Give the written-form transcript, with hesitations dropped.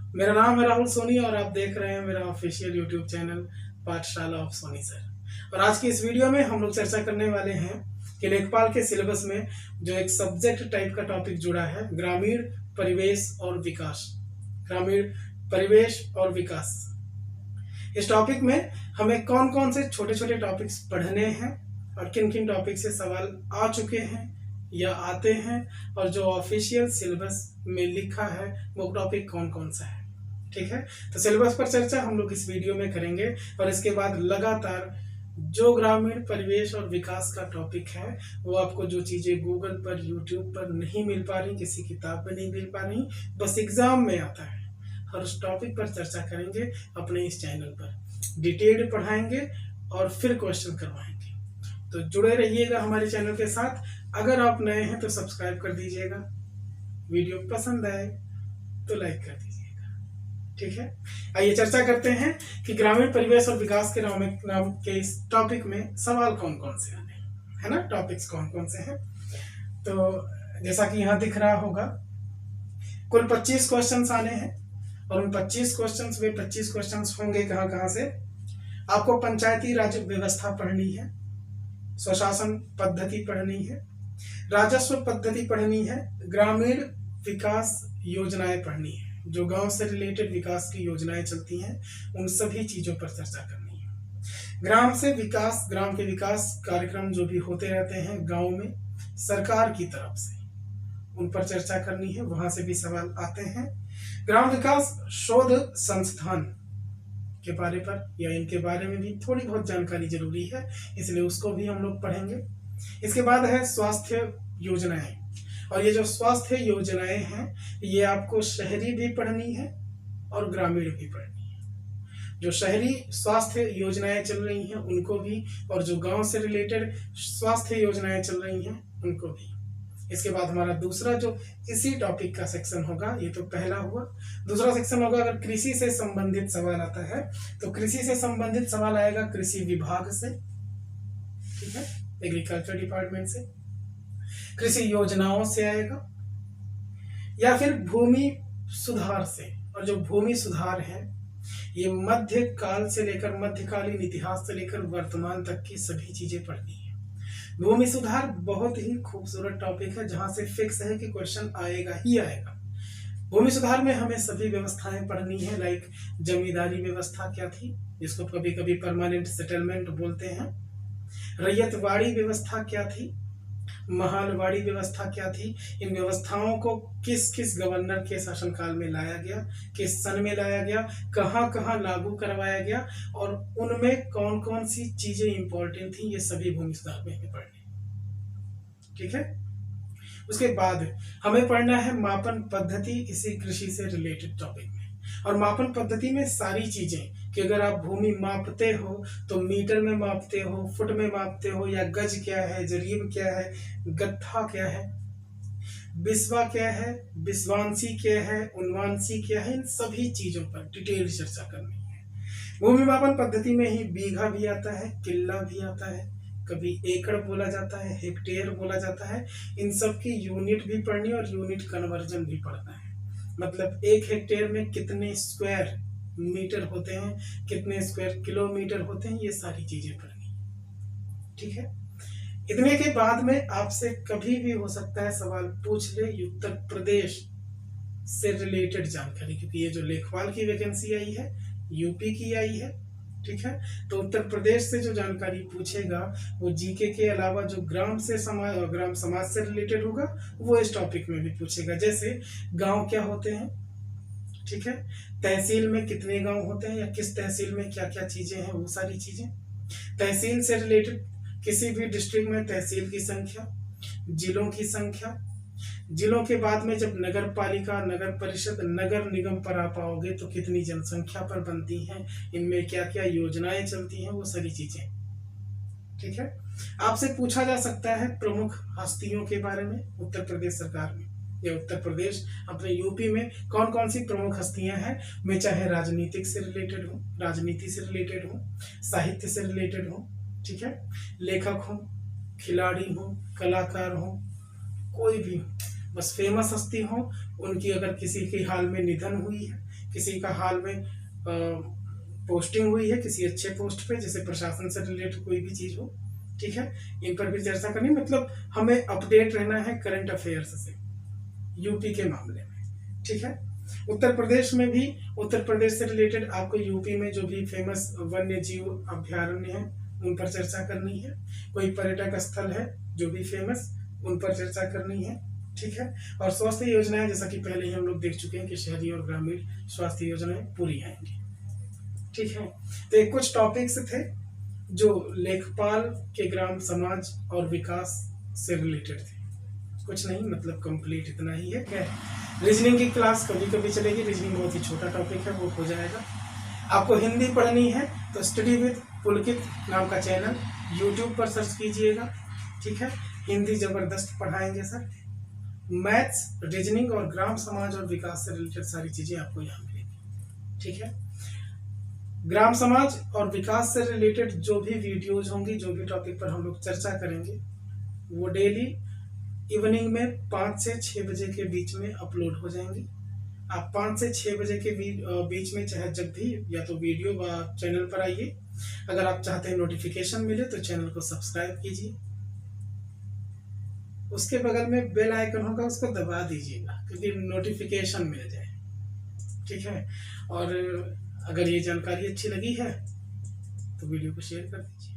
मेरा नाम है राहुल सोनी और आप देख रहे हैं मेरा ऑफिशियल यूट्यूब चैनल पाठशाला ऑफ सोनी सर। और आज की इस वीडियो में हम लोग चर्चा करने वाले हैं कि लेखपाल के सिलेबस में जो एक सब्जेक्ट टाइप का टॉपिक जुड़ा है, ग्रामीण परिवेश और विकास। ग्रामीण परिवेश और विकास, इस टॉपिक में हमें कौन कौन से छोटे छोटे टॉपिक्स पढ़ने हैं और किन किन टॉपिक से सवाल आ चुके हैं या आते हैं, और जो ऑफिशियल सिलेबस में लिखा है वो टॉपिक कौन कौन सा है। ठीक है, तो सिलेबस पर चर्चा हम लोग इस वीडियो में करेंगे और इसके बाद लगातार जो ग्रामीण परिवेश और विकास का टॉपिक है वो आपको जो चीजें गूगल पर, यूट्यूब पर नहीं मिल पा रही, किसी किताब में नहीं मिल पा रही, बस एग्जाम में आता है, हर उस टॉपिक पर चर्चा करेंगे अपने इस चैनल पर, डिटेल्ड पढ़ाएंगे और फिर क्वेश्चन करवाएंगे। तो जुड़े रहिएगा हमारे चैनल के साथ। अगर आप नए हैं तो सब्सक्राइब कर दीजिएगा, वीडियो पसंद आए तो लाइक कर दीजिएगा। ठीक है, आइए चर्चा करते हैं कि ग्रामीण परिवेश और विकास के नाम के इस टॉपिक में सवाल कौन कौन से आने हैं, है ना, टॉपिक्स कौन कौन से हैं। तो जैसा कि यहाँ दिख रहा होगा, कुल 25 क्वेश्चंस आने हैं और उन 25 क्वेश्चंस में 25 क्वेश्चंस होंगे कहाँ से। आपको पंचायती राज व्यवस्था पढ़नी है, स्वशासन पद्धति पढ़नी है, राजस्व पद्धति पढ़नी है, ग्रामीण विकास योजनाएं पढ़नी है, जो गांव से रिलेटेड विकास की योजनाएं चलती हैं उन सभी चीजों पर चर्चा करनी है। ग्राम से विकास, ग्राम के विकास कार्यक्रम जो भी होते रहते हैं गांव में सरकार की तरफ से, उन पर चर्चा करनी है, वहां से भी सवाल आते हैं। ग्राम विकास शोध संस्थान के बारे पर या इनके बारे में भी थोड़ी बहुत जानकारी जरूरी है, इसलिए उसको भी हम लोग पढ़ेंगे। इसके बाद है स्वास्थ्य योजनाएं, और ये जो स्वास्थ्य योजनाएं हैं ये आपको शहरी भी पढ़नी है और ग्रामीण भी पढ़नी है। जो शहरी स्वास्थ्य योजनाएं चल रही हैं उनको भी, और जो गांव से रिलेटेड स्वास्थ्य योजनाएं चल रही हैं उनको भी। इसके बाद हमारा दूसरा जो इसी टॉपिक का सेक्शन होगा, ये तो पहला हुआ, दूसरा सेक्शन होगा अगर कृषि से संबंधित सवाल आता है तो कृषि से संबंधित सवाल आएगा कृषि विभाग से, ठीक है, एग्रीकल्चर डिपार्टमेंट से, कृषि योजनाओं से आएगा, या फिर भूमि सुधार से। और जो भूमि सुधार है ये मध्य काल से लेकर, मध्यकालीन इतिहास से लेकर वर्तमान तक की सभी चीजें पढ़नी है। भूमि सुधार बहुत ही खूबसूरत टॉपिक है जहां से फिक्स है कि क्वेश्चन आएगा ही आएगा। भूमि सुधार में हमें सभी व्यवस्थाएं पढ़नी है, लाइक जमींदारी व्यवस्था क्या थी, जिसको कभी कभी परमानेंट सेटलमेंट बोलते हैं, रैयतवाड़ी व्यवस्था क्या थी, महालवाड़ी व्यवस्था क्या थी, इन व्यवस्थाओं को किस किस गवर्नर के शासनकाल में लाया गया, किस सन में लाया गया, कहाँ कहाँ लागू करवाया गया, और उनमें कौन कौन सी चीजें इंपॉर्टेंट थी, ये सभी भूमि सुधार में हमें पढ़नी। ठीक है, उसके बाद हमें पढ़ना है मापन पद्धति, इसी कृषि से रिलेटेड टॉपिक में। और मापन पद्धति में सारी चीजें कि अगर आप भूमि मापते हो तो मीटर में मापते हो, फुट में मापते हो, या गज क्या है, जरीब क्या है, गट्ठा क्या है, बिस्वा क्या है, बिस्वांसी क्या है, उनवांसी क्या है, इन सभी चीजों पर डिटेल चर्चा करनी है। भूमि मापन पद्धति में ही बीघा भी आता है, किल्ला भी आता है, कभी एकड़ बोला जाता है, हेक्टेयर बोला जाता है, इन सब की यूनिट भी पढ़नी और यूनिट कन्वर्जन भी पढ़ना है। मतलब 1 हेक्टेयर में कितने स्क्वायर मीटर होते हैं, कितने स्क्वायर किलोमीटर होते हैं, ये सारी चीजें पढ़नी। ठीक है, इतने के बाद में आपसे कभी भी हो सकता है सवाल पूछ ले उत्तर प्रदेश से रिलेटेड जानकारी, क्योंकि ये जो लेखपाल की वैकेंसी आई है यूपी की आई है। ठीक है, तो उत्तर प्रदेश से जो जानकारी पूछेगा वो जीके के अलावा जो ग्राम समाज से रिलेटेड होगा वो इस टॉपिक में भी पूछेगा। जैसे गांव क्या होते हैं, ठीक है, तहसील में कितने गांव होते हैं या किस तहसील में क्या क्या चीजें हैं, वो सारी चीजें। तहसील से रिलेटेड किसी भी डिस्ट्रिक्ट में तहसील की संख्या, जिलों की संख्या, जिलों के बाद में जब नगर पालिका, नगर परिषद, नगर निगम पर आ पाओगे तो कितनी जनसंख्या पर बनती हैं, इनमें क्या क्या योजनाएं चलती हैं, वो सारी चीजें। ठीक है, आपसे पूछा जा सकता है प्रमुख हस्तियों के बारे में उत्तर प्रदेश सरकार में या उत्तर प्रदेश अपने यूपी में कौन कौन सी प्रमुख हस्तियां हैं, मैं चाहे राजनीतिक से रिलेटेड हूँ, राजनीति से रिलेटेड हूँ, साहित्य से रिलेटेड हूँ, ठीक है, लेखक हूँ, खिलाड़ी हूँ, कलाकार हूँ, कोई भी बस फेमस हस्ती हो, उनकी अगर किसी के हाल में निधन हुई है किसी का हाल में पोस्टिंग हुई है किसी अच्छे पोस्ट पे, जैसे प्रशासन से रिलेटेड कोई भी चीज हो, ठीक है, इन पर भी चर्चा करनी। मतलब हमें अपडेट रहना है करंट अफेयर्स से यूपी के मामले में, ठीक है। उत्तर प्रदेश में भी, उत्तर प्रदेश से रिलेटेड आपको यूपी में जो भी फेमस वन्य जीव अभ्यारण्य है उन पर चर्चा करनी है। कोई पर्यटक स्थल है जो भी फेमस, उन पर चर्चा करनी है, ठीक है। और स्वास्थ्य योजनाएं, जैसा कि पहले ही हम लोग देख चुके हैं कि शहरी और ग्रामीण स्वास्थ्य योजनाएं पूरी आएंगी, ठीक है। तो ये कुछ टॉपिक्स थे जो लेखपाल के ग्राम समाज और विकास से रिलेटेड थे। कुछ नहीं, मतलब कंप्लीट इतना ही है। रीजनिंग की क्लास कभी कभी चलेगी, रीजनिंग बहुत ही छोटा टॉपिक है, वो हो जाएगा। आपको हिंदी पढ़नी है तो स्टडी विद पुलकित नाम का चैनल यूट्यूब पर सर्च कीजिएगा, ठीक है। हिंदी जबरदस्त पढ़ाएंगे सर। मैथ्स, रीजनिंग और ग्राम समाज और विकास से रिलेटेड सारी चीजें आपको यहाँ मिलेगी, ठीक है। ग्राम समाज और विकास से रिलेटेड जो भी वीडियोज होंगी, जो भी टॉपिक पर हम लोग चर्चा करेंगे, वो डेली इवनिंग में 5 से 6 बजे के बीच में अपलोड हो जाएंगी। आप 5 से 6 बजे के बीच में चाहे जब भी या तो वीडियो व चैनल पर आइए। अगर आप चाहते हैं नोटिफिकेशन मिले तो चैनल को सब्सक्राइब कीजिए, उसके बगल में बेल आइकन होगा उसको दबा दीजिएगा क्योंकि नोटिफिकेशन मिल जाए, ठीक है। और अगर ये जानकारी अच्छी लगी है तो वीडियो को शेयर कर दीजिए।